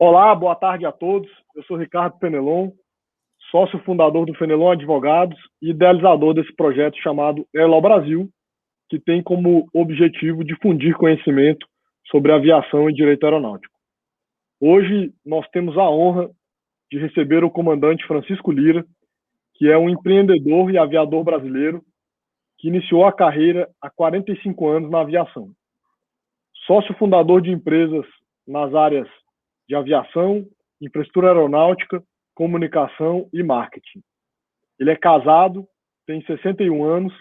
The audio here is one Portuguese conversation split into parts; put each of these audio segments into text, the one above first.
Olá, boa tarde a todos. Eu sou Ricardo Fenelon, sócio fundador do Fenelon Advogados e idealizador desse projeto chamado Airlaw Brasil, que tem como objetivo difundir conhecimento sobre aviação e direito aeronáutico. Hoje nós temos a honra de receber o comandante Francisco Lira, que é um empreendedor e aviador brasileiro que iniciou a carreira há 45 anos na aviação. Sócio fundador de empresas nas áreas de aviação, infraestrutura aeronáutica, comunicação e marketing. Ele é casado, tem 61 anos,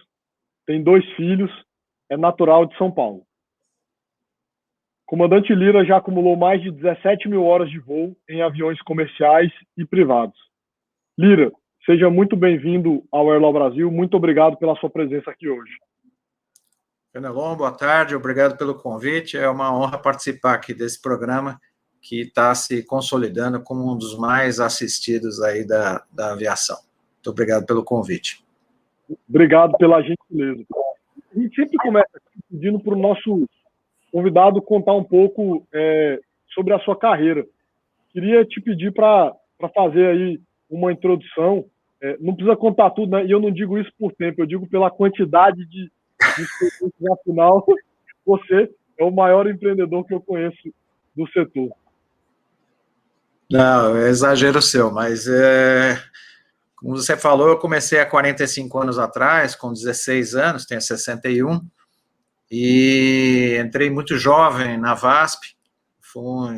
tem 2 filhos, é natural de São Paulo. Comandante Lira já acumulou mais de 17 mil horas de voo em aviões comerciais e privados. Lira, seja muito bem-vindo ao Airlaw Brasil. Muito obrigado pela sua presença aqui hoje. Fenelon, boa tarde, obrigado pelo convite. É uma honra participar aqui desse programa que está se consolidando como um dos mais assistidos aí da aviação. Muito obrigado pelo convite. Obrigado pela gentileza. A gente sempre começa pedindo para o nosso convidado contar um pouco sobre a sua carreira. Queria te pedir para fazer aí uma introdução. Não precisa contar tudo, né? E eu não digo isso por tempo, eu digo pela quantidade de experiências. Afinal, você é o maior empreendedor que eu conheço do setor. Não, é exagero seu, mas como você falou, eu comecei há 45 anos atrás, com 16 anos, tenho 61, e entrei muito jovem na VASP, fui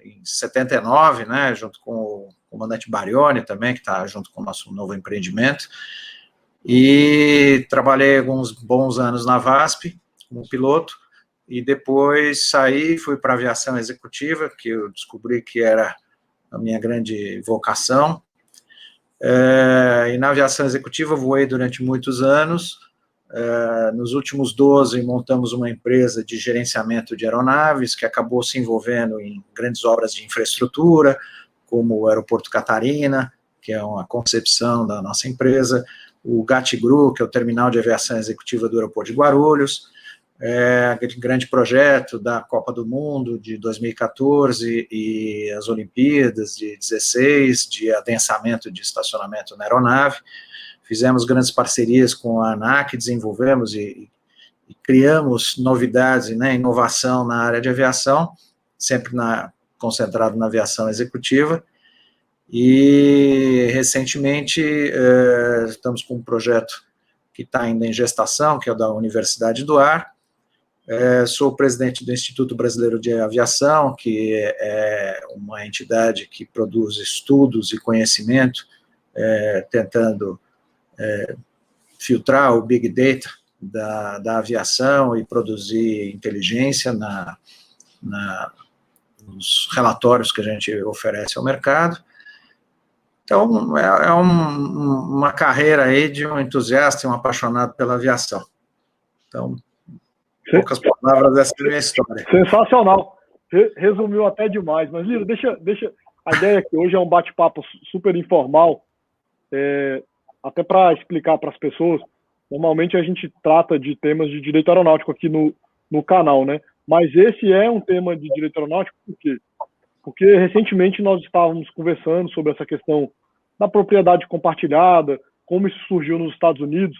em 79, né, junto com o comandante Barioni também, que está junto com o nosso novo empreendimento, e trabalhei alguns bons anos na VASP, como piloto, e depois saí, fui para a aviação executiva, que eu descobri que era a minha grande vocação, e na aviação executiva voei durante muitos anos. Nos últimos 12 montamos uma empresa de gerenciamento de aeronaves, que acabou se envolvendo em grandes obras de infraestrutura, como o Aeroporto Catarina, que é uma concepção da nossa empresa, o GATGRU, que é o Terminal de Aviação Executiva do Aeroporto de Guarulhos, aquele grande projeto da Copa do Mundo de 2014 e as Olimpíadas de 16, de adensamento de estacionamento na aeronave. Fizemos grandes parcerias com a ANAC, desenvolvemos e criamos novidades, né, inovação na área de aviação, sempre concentrado na aviação executiva. E, recentemente, estamos com um projeto que está ainda em gestação, que é o da Universidade do Ar. Sou presidente do Instituto Brasileiro de Aviação, que é uma entidade que produz estudos e conhecimento, tentando filtrar o Big Data da aviação e produzir inteligência nos relatórios que a gente oferece ao mercado. Então, é uma carreira aí de um entusiasta e um apaixonado pela aviação. Então, em poucas palavras, essa é a minha história. Sensacional. Resumiu até demais. Mas, Lira, deixa a ideia que hoje é um bate-papo super informal, até para explicar para as pessoas. Normalmente a gente trata de temas de direito aeronáutico aqui no canal, né? Mas esse é um tema de direito aeronáutico por quê? Porque recentemente nós estávamos conversando sobre essa questão da propriedade compartilhada, como isso surgiu nos Estados Unidos,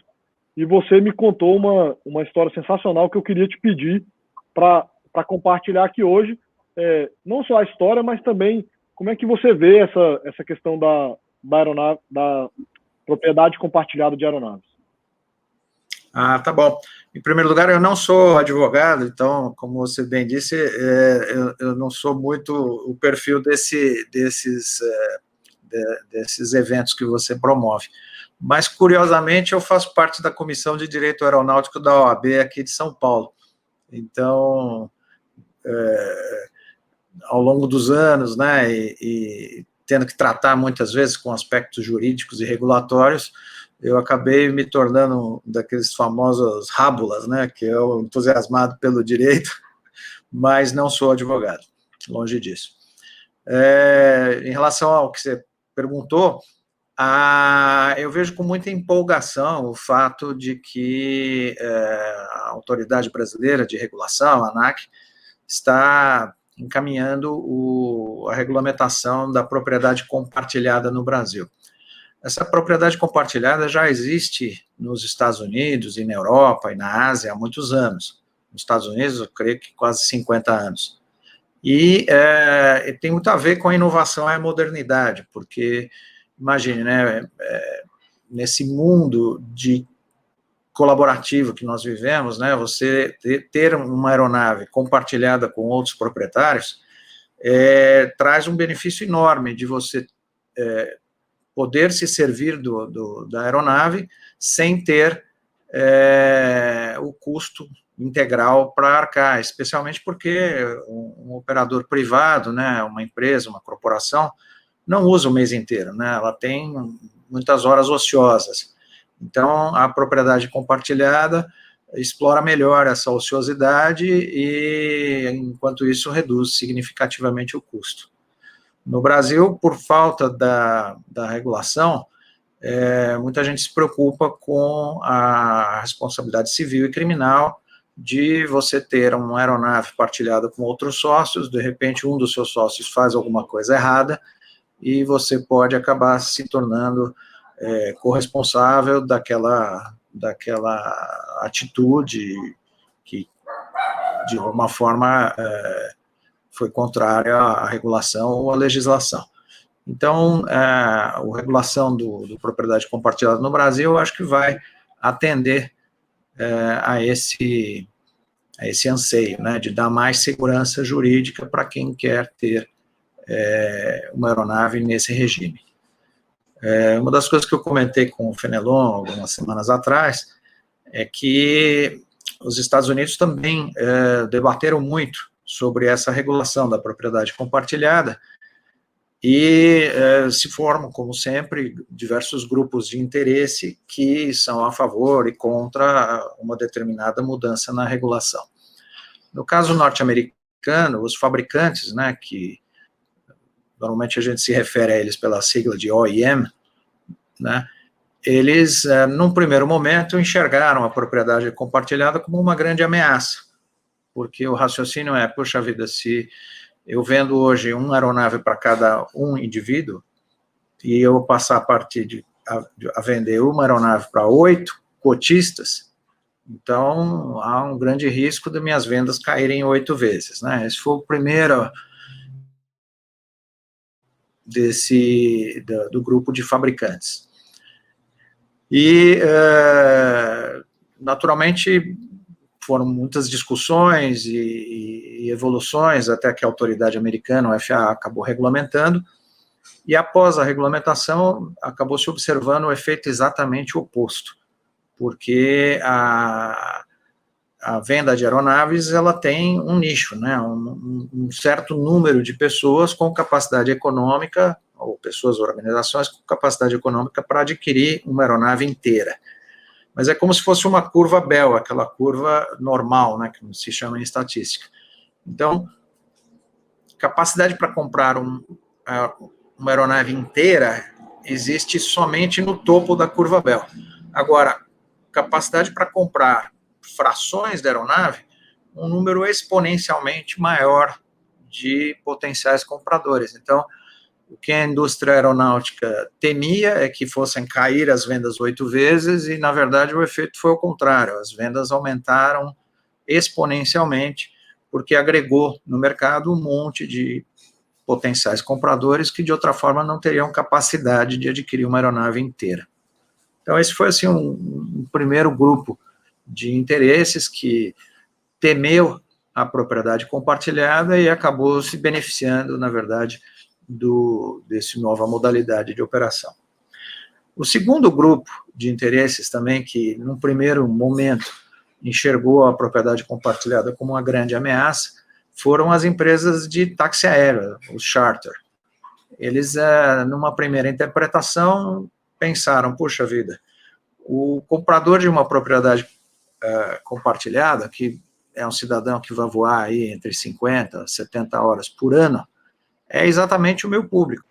e você me contou uma história sensacional que eu queria te pedir para compartilhar aqui hoje, não só a história, mas também como é que você vê essa questão da propriedade compartilhada de aeronaves. Tá bom. Em primeiro lugar, eu não sou advogado, então, como você bem disse, eu não sou muito o perfil desses eventos que você promove. Mas, curiosamente, eu faço parte da Comissão de Direito Aeronáutico da OAB aqui de São Paulo. Então, ao longo dos anos, né, e tendo que tratar muitas vezes com aspectos jurídicos e regulatórios, eu acabei me tornando daqueles famosos rábulas, né, que é o entusiasmado pelo direito, mas não sou advogado, longe disso. Em relação ao que você perguntou, eu vejo com muita empolgação o fato de que a Autoridade Brasileira de Regulação, a ANAC, está encaminhando a regulamentação da propriedade compartilhada no Brasil. Essa propriedade compartilhada já existe nos Estados Unidos e na Europa e na Ásia há muitos anos. Nos Estados Unidos, eu creio que quase 50 anos. E tem muito a ver com a inovação e a modernidade, porque, imagine, né, nesse mundo colaborativo que nós vivemos, né, você ter uma aeronave compartilhada com outros proprietários traz um benefício enorme de você poder se servir da aeronave sem ter o custo integral para arcar, especialmente porque um operador privado, né, uma empresa, uma corporação, não usa o mês inteiro, né, ela tem muitas horas ociosas. Então, a propriedade compartilhada explora melhor essa ociosidade e, enquanto isso, reduz significativamente o custo. No Brasil, por falta da regulação, muita gente se preocupa com a responsabilidade civil e criminal de você ter uma aeronave partilhada com outros sócios, de repente um dos seus sócios faz alguma coisa errada e você pode acabar se tornando corresponsável daquela atitude que, de alguma forma, foi contrária à regulação ou à legislação. Então, a regulação do propriedade compartilhada no Brasil, eu acho que vai atender a esse anseio, né, de dar mais segurança jurídica para quem quer ter uma aeronave nesse regime. Uma das coisas que eu comentei com o Fenelon algumas semanas atrás é que os Estados Unidos também debateram muito sobre essa regulação da propriedade compartilhada e se formam, como sempre, diversos grupos de interesse que são a favor e contra uma determinada mudança na regulação. No caso norte-americano, os fabricantes, né, que normalmente a gente se refere a eles pela sigla de OEM, né, eles, num primeiro momento, enxergaram a propriedade compartilhada como uma grande ameaça, porque o raciocínio puxa vida, se eu vendo hoje uma aeronave para cada um indivíduo, e eu passar a partir a vender uma aeronave para 8 cotistas, então há um grande risco de minhas vendas caírem 8 vezes, né? Esse foi o primeiro do grupo de fabricantes. E, naturalmente, foram muitas discussões e evoluções até que a autoridade americana, o FAA, acabou regulamentando, e após a regulamentação, acabou se observando o efeito exatamente oposto, porque a venda de aeronaves, ela tem um nicho, né, um certo número de pessoas com capacidade econômica, ou pessoas, organizações com capacidade econômica para adquirir uma aeronave inteira. Mas é como se fosse uma curva Bell, aquela curva normal, né, que se chama em estatística. Então, capacidade para comprar uma aeronave inteira existe somente no topo da curva Bell. Agora, capacidade para comprar frações da aeronave, um número exponencialmente maior de potenciais compradores. Então, o que a indústria aeronáutica temia é que fossem cair as vendas 8 vezes e, na verdade, o efeito foi o contrário. As vendas aumentaram exponencialmente porque agregou no mercado um monte de potenciais compradores que, de outra forma, não teriam capacidade de adquirir uma aeronave inteira. Então, esse foi, assim, um primeiro grupo de interesses que temeu a propriedade compartilhada e acabou se beneficiando, na verdade, desse nova modalidade de operação. O segundo grupo de interesses também, que num primeiro momento enxergou a propriedade compartilhada como uma grande ameaça, foram as empresas de táxi aéreo, os charter. Eles, numa primeira interpretação, pensaram, puxa vida, o comprador de uma propriedade compartilhada, que é um cidadão que vai voar aí entre 50 a 70 horas por ano, é exatamente o meu público.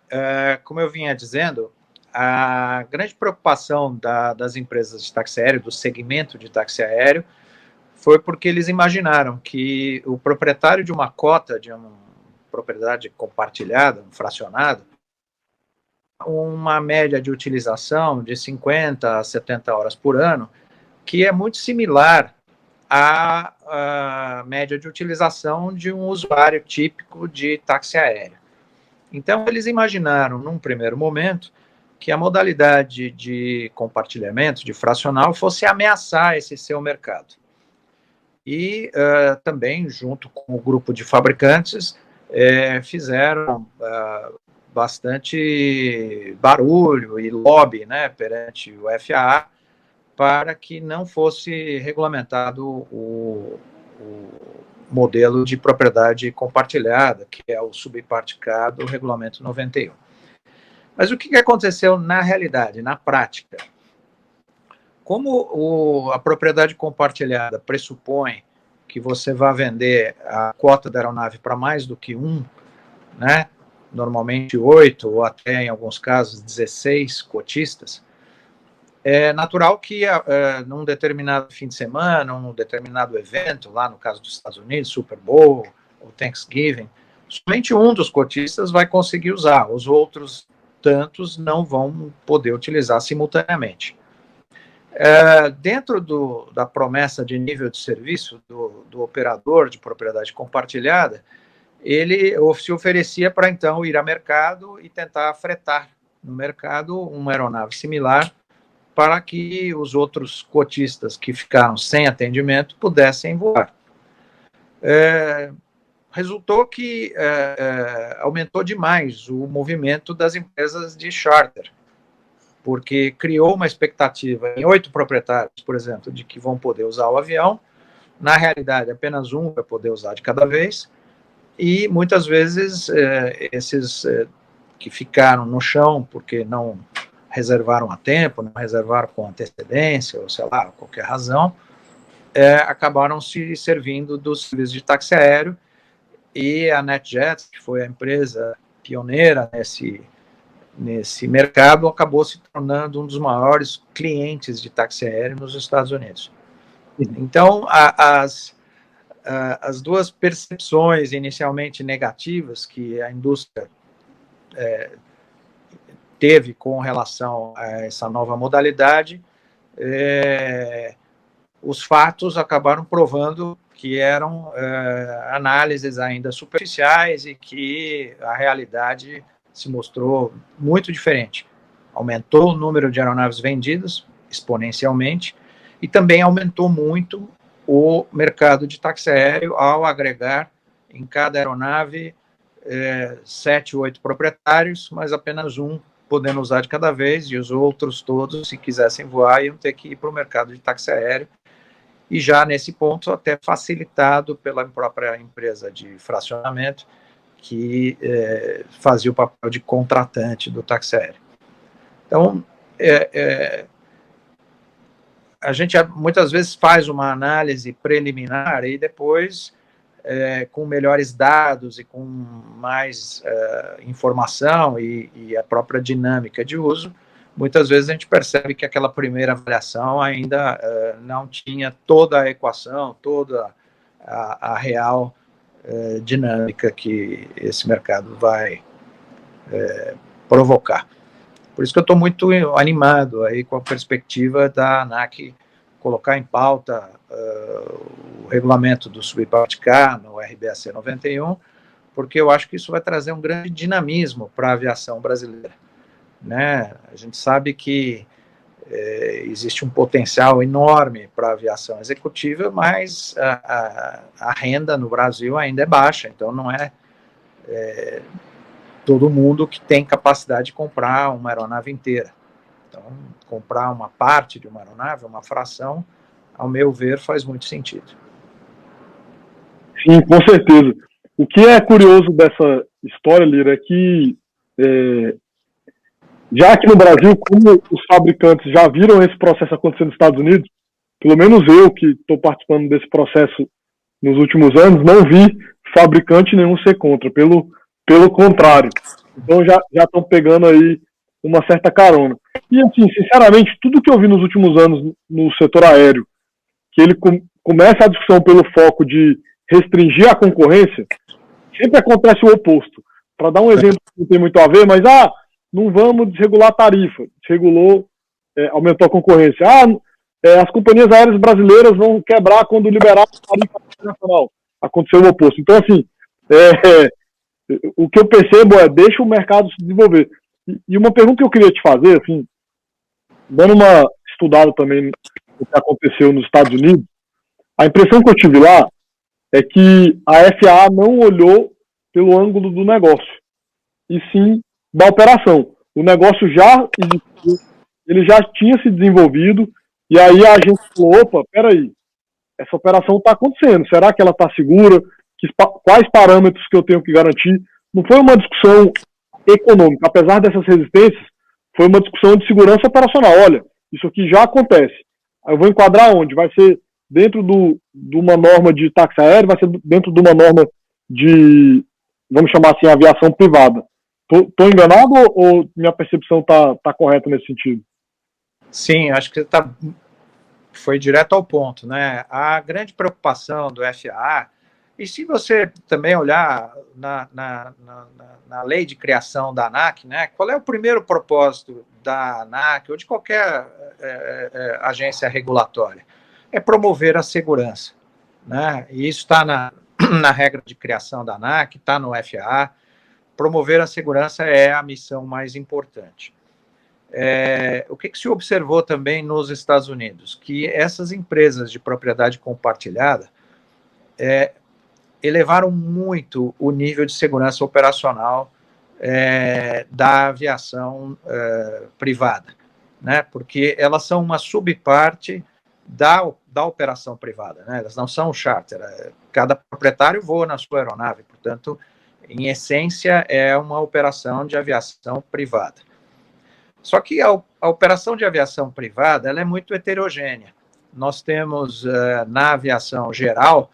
Como eu vinha dizendo, a grande preocupação das empresas de táxi aéreo, do segmento de táxi aéreo, foi porque eles imaginaram que o proprietário de uma cota, de propriedade compartilhada, fracionado, uma média de utilização de 50 a 70 horas por ano, que é muito similar à média de utilização de um usuário típico de táxi aéreo. Então, eles imaginaram, num primeiro momento, que a modalidade de compartilhamento, de fracional, fosse ameaçar esse seu mercado. E também, junto com o grupo de fabricantes, fizeram bastante barulho e lobby, né, perante o FAA, para que não fosse regulamentado o modelo de propriedade compartilhada, que é o subparte K do Regulamento 91. Mas o que aconteceu na realidade, na prática? Como a propriedade compartilhada pressupõe que você vai vender a cota da aeronave para mais do que um, né, normalmente 8 ou até, em alguns casos, 16 cotistas, é natural que num determinado fim de semana, num determinado evento, lá no caso dos Estados Unidos, Super Bowl ou Thanksgiving, somente um dos cotistas vai conseguir usar, os outros tantos não vão poder utilizar simultaneamente. Dentro da promessa de nível de serviço do operador de propriedade compartilhada, ele se oferecia para, então, ir ao mercado e tentar fretar no mercado uma aeronave similar para que os outros cotistas que ficaram sem atendimento pudessem voar. Resultou que aumentou demais o movimento das empresas de charter, porque criou uma expectativa em 8 proprietários, por exemplo, de que vão poder usar o avião. Na realidade, apenas um vai poder usar de cada vez, e muitas vezes esses que ficaram no chão porque não reservaram a tempo, não reservaram com antecedência, ou sei lá, qualquer razão, acabaram se servindo dos serviços de táxi aéreo, e a NetJet, que foi a empresa pioneira nesse mercado, acabou se tornando um dos maiores clientes de táxi aéreo nos Estados Unidos. Então, as duas percepções inicialmente negativas que a indústria teve com relação a essa nova modalidade, os fatos acabaram provando que eram análises ainda superficiais e que a realidade se mostrou muito diferente. Aumentou o número de aeronaves vendidas exponencialmente e também aumentou muito o mercado de táxi aéreo ao agregar em cada aeronave 7 ou 8 proprietários, mas apenas um podendo usar de cada vez, e os outros todos, se quisessem voar, iam ter que ir para o mercado de táxi aéreo, e já nesse ponto até facilitado pela própria empresa de fracionamento, que fazia o papel de contratante do táxi aéreo. Então, a gente muitas vezes faz uma análise preliminar e depois, com melhores dados e com mais informação e a própria dinâmica de uso, muitas vezes a gente percebe que aquela primeira avaliação ainda não tinha toda a equação, toda a real dinâmica que esse mercado vai provocar. Por isso que eu estou muito animado aí com a perspectiva da ANAC colocar em pauta o regulamento do subparte K no RBAC 91, porque eu acho que isso vai trazer um grande dinamismo para a aviação brasileira, né? A gente sabe que existe um potencial enorme para a aviação executiva, mas a renda no Brasil ainda é baixa, então não é todo mundo que tem capacidade de comprar uma aeronave inteira. Então, comprar uma parte de uma aeronave, uma fração, ao meu ver, faz muito sentido. Sim, com certeza. O que é curioso dessa história, Lira, é que já aqui no Brasil, como os fabricantes já viram esse processo acontecer nos Estados Unidos, pelo menos eu que estou participando desse processo nos últimos anos, não vi fabricante nenhum ser contra, pelo contrário. Então já estão pegando aí uma certa carona. E assim, sinceramente, tudo que eu vi nos últimos anos no setor aéreo, que ele começa a discussão pelo foco de restringir a concorrência, sempre acontece o oposto. Para dar um exemplo que não tem muito a ver, mas não vamos desregular a tarifa. Desregulou, aumentou a concorrência. As companhias aéreas brasileiras vão quebrar quando liberar a tarifa internacional. Aconteceu o oposto. Então, assim, o que eu percebo deixa o mercado se desenvolver. E uma pergunta que eu queria te fazer, assim, dando uma estudada também no que aconteceu nos Estados Unidos, a impressão que eu tive lá é que a FAA não olhou pelo ângulo do negócio, e sim da operação. O negócio já existiu, ele já tinha se desenvolvido, e aí a gente falou, opa, peraí, essa operação está acontecendo, será que ela está segura? Quais parâmetros que eu tenho que garantir? Não foi uma discussão econômica, apesar dessas resistências, foi uma discussão de segurança operacional. Olha, isso aqui já acontece. Eu vou enquadrar onde? Vai ser dentro de uma norma de táxi aéreo, vai ser dentro de uma norma de, vamos chamar assim, aviação privada. Estou enganado ou minha percepção está correta nesse sentido? Sim, acho que foi direto ao ponto, né? A grande preocupação do FAA, e se você também olhar na lei de criação da ANAC, né? Qual é o primeiro propósito da ANAC ou de qualquer agência regulatória? É promover a segurança, né? E isso está na regra de criação da ANAC, está no FAA. Promover a segurança é a missão mais importante. O que se observou também nos Estados Unidos? Que essas empresas de propriedade compartilhada elevaram muito o nível de segurança operacional da aviação privada, né? Porque elas são uma subparte da operação privada, né? Elas não são charter. Cada proprietário voa na sua aeronave, portanto, em essência, é uma operação de aviação privada. Só que a operação de aviação privada ela é muito heterogênea. Nós temos, na aviação geral,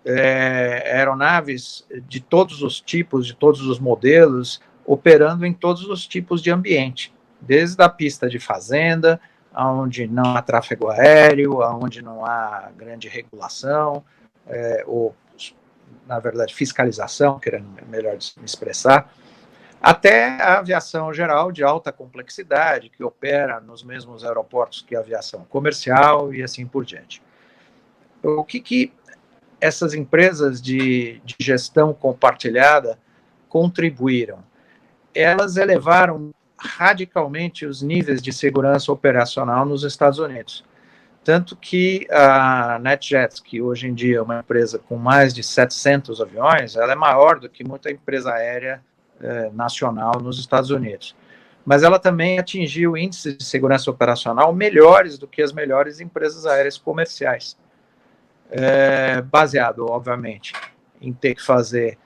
aeronaves de todos os tipos, de todos os modelos, operando em todos os tipos de ambiente, desde a pista de fazenda, onde não há tráfego aéreo, onde não há grande regulação, ou, na verdade, fiscalização, querendo melhor me expressar, até a aviação geral de alta complexidade, que opera nos mesmos aeroportos que a aviação comercial e assim por diante. O que essas empresas de gestão compartilhada contribuíram? Elas elevaram radicalmente os níveis de segurança operacional nos Estados Unidos. Tanto que a NetJets, que hoje em dia é uma empresa com mais de 700 aviões, ela é maior do que muita empresa aérea nacional nos Estados Unidos. Mas ela também atingiu índices de segurança operacional melhores do que as melhores empresas aéreas comerciais, baseado, obviamente, em ter que fazer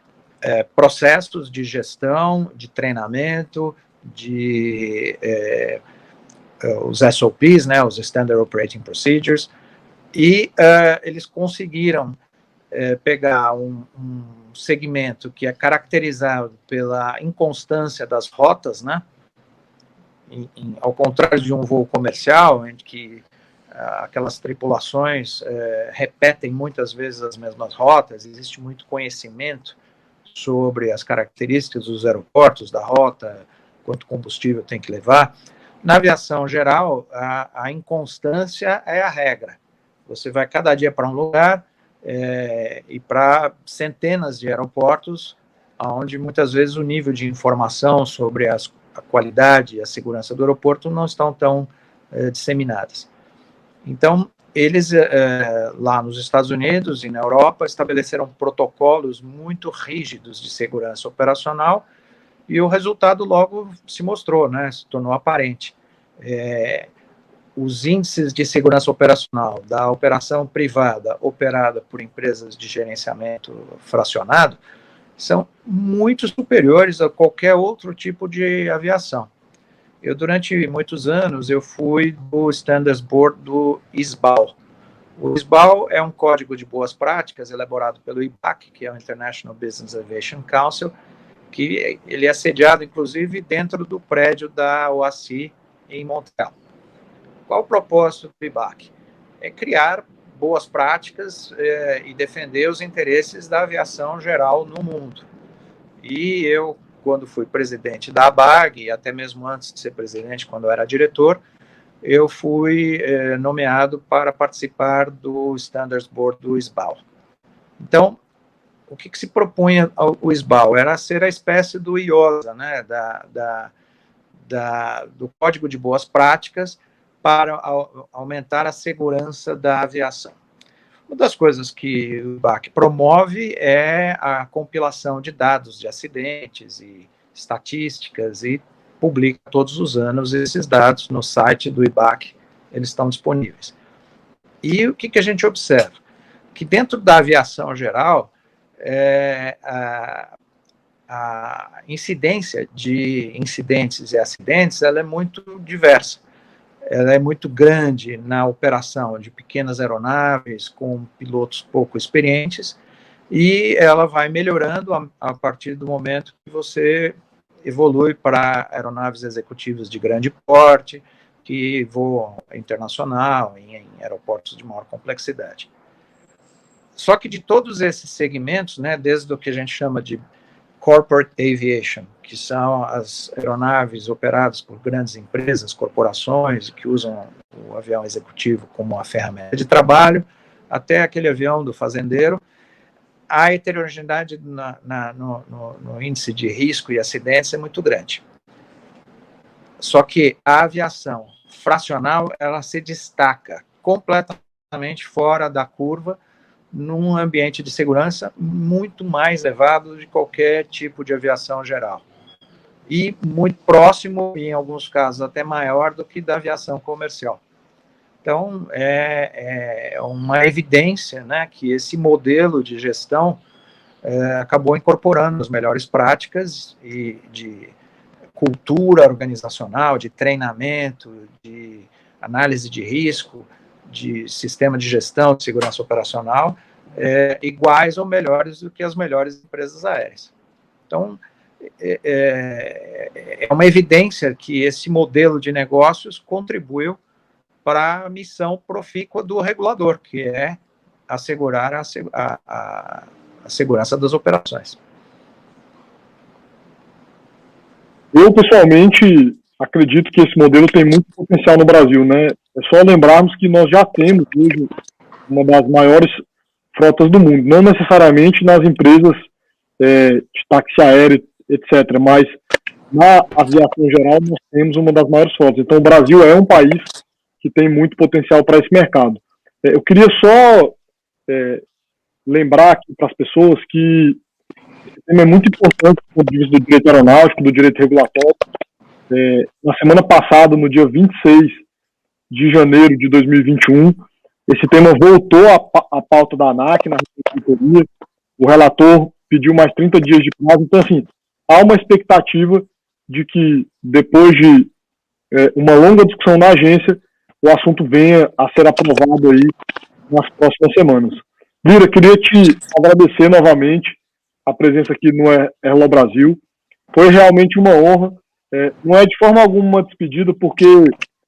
processos de gestão, de treinamento, os SOPs, né, os Standard Operating Procedures, e eles conseguiram pegar um segmento que é caracterizado pela inconstância das rotas, né? Ao contrário de um voo comercial, em que aquelas tripulações repetem muitas vezes as mesmas rotas, existe muito conhecimento sobre as características dos aeroportos, da rota, quanto combustível tem que levar. Na aviação geral, a inconstância é a regra. Você vai cada dia para um lugar, e para centenas de aeroportos, onde muitas vezes o nível de informação sobre a qualidade e a segurança do aeroporto não estão tão disseminadas. Então, eles, lá nos Estados Unidos e na Europa, estabeleceram protocolos muito rígidos de segurança operacional, e o resultado logo se mostrou, né, se tornou aparente. Os índices de segurança operacional da operação privada operada por empresas de gerenciamento fracionado são muito superiores a qualquer outro tipo de aviação. Eu, durante muitos anos, eu fui do Standards Board do ISBAL. O ISBAL é um código de boas práticas elaborado pelo IBAC, que é o International Business Aviation Council, que ele é sediado, inclusive, dentro do prédio da OACI, em Montreal. Qual o propósito do IBAC? É criar boas práticas e defender os interesses da aviação geral no mundo. E eu, quando fui presidente da ABAG, e até mesmo antes de ser presidente, quando eu era diretor, eu fui nomeado para participar do Standards Board do SBAL. Então, o que se propunha o SBAL? Era ser a espécie do IOSA, né, do Código de Boas Práticas para aumentar a segurança da aviação. Uma das coisas que o IBAC promove é a compilação de dados de acidentes e estatísticas e publica todos os anos esses dados no site do IBAC, eles estão disponíveis. E o que a gente observa? Que dentro da aviação geral, a incidência de incidentes e acidentes ela é muito diversa. Ela é muito grande na operação de pequenas aeronaves com pilotos pouco experientes e ela vai melhorando a partir do momento que você evolui para aeronaves executivas de grande porte, que voam internacional, em aeroportos de maior complexidade. Só que de todos esses segmentos, né, desde o que a gente chama de corporate aviation, que são as aeronaves operadas por grandes empresas, corporações, que usam o avião executivo como uma ferramenta de trabalho, até aquele avião do fazendeiro, a heterogeneidade no índice de risco e acidentes é muito grande. Só que a aviação fracional, ela se destaca completamente fora da curva, num ambiente de segurança muito mais elevado de qualquer tipo de aviação geral. E muito próximo, e em alguns casos até maior, do que da aviação comercial. Então, é uma evidência, né, que esse modelo de gestão acabou incorporando as melhores práticas e de cultura organizacional, de treinamento, de análise de risco, de sistema de gestão de segurança operacional, iguais ou melhores do que as melhores empresas aéreas. Então, é uma evidência que esse modelo de negócios contribuiu para a missão profícua do regulador, que é assegurar a segurança das operações. Eu, pessoalmente, acredito que esse modelo tem muito potencial no Brasil, né? É só lembrarmos que nós já temos hoje uma das maiores frotas do mundo, não necessariamente nas empresas de táxi aéreo, etc., mas na aviação geral nós temos uma das maiores frotas. Então o Brasil é um país que tem muito potencial para esse mercado. Eu queria só lembrar aqui para as pessoas que esse tema é muito importante do ponto de vista do direito aeronáutico, do direito regulatório. Na semana passada, no dia 26 de janeiro de 2021, esse tema voltou à pauta da ANAC, na reitoria. O relator pediu mais 30 dias de prazo. Então, assim, há uma expectativa de que, depois de uma longa discussão na agência, o assunto venha a ser aprovado aí nas próximas semanas. Lira, queria te agradecer novamente a presença aqui no Airlaw Brasil. Foi realmente uma honra. Não é de forma alguma uma despedida, porque,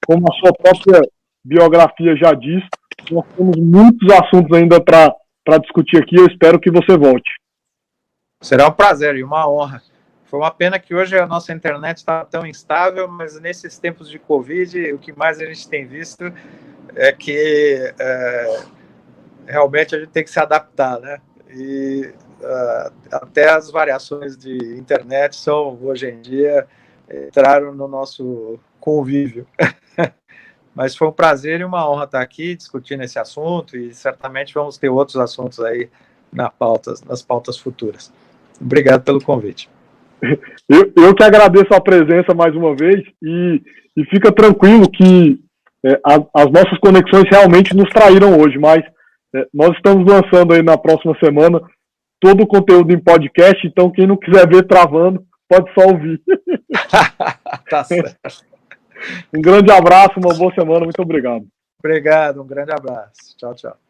como a sua própria biografia já diz, nós temos muitos assuntos ainda para discutir aqui. Eu espero que você volte. Será um prazer e uma honra. Foi uma pena que hoje a nossa internet está tão instável, mas nesses tempos de Covid, o que mais a gente tem visto é que realmente a gente tem que se adaptar, né? E até as variações de internet são, hoje em dia, entraram no nosso convívio. Mas foi um prazer e uma honra estar aqui discutindo esse assunto e certamente vamos ter outros assuntos aí nas pautas futuras. Obrigado pelo convite. Eu que agradeço a presença mais uma vez e fica tranquilo que as nossas conexões realmente nos traíram hoje, mas nós estamos lançando aí na próxima semana todo o conteúdo em podcast, então quem não quiser ver travando, pode só ouvir. Tá certo. Um grande abraço, uma boa semana, muito obrigado. Obrigado, um grande abraço. Tchau, tchau.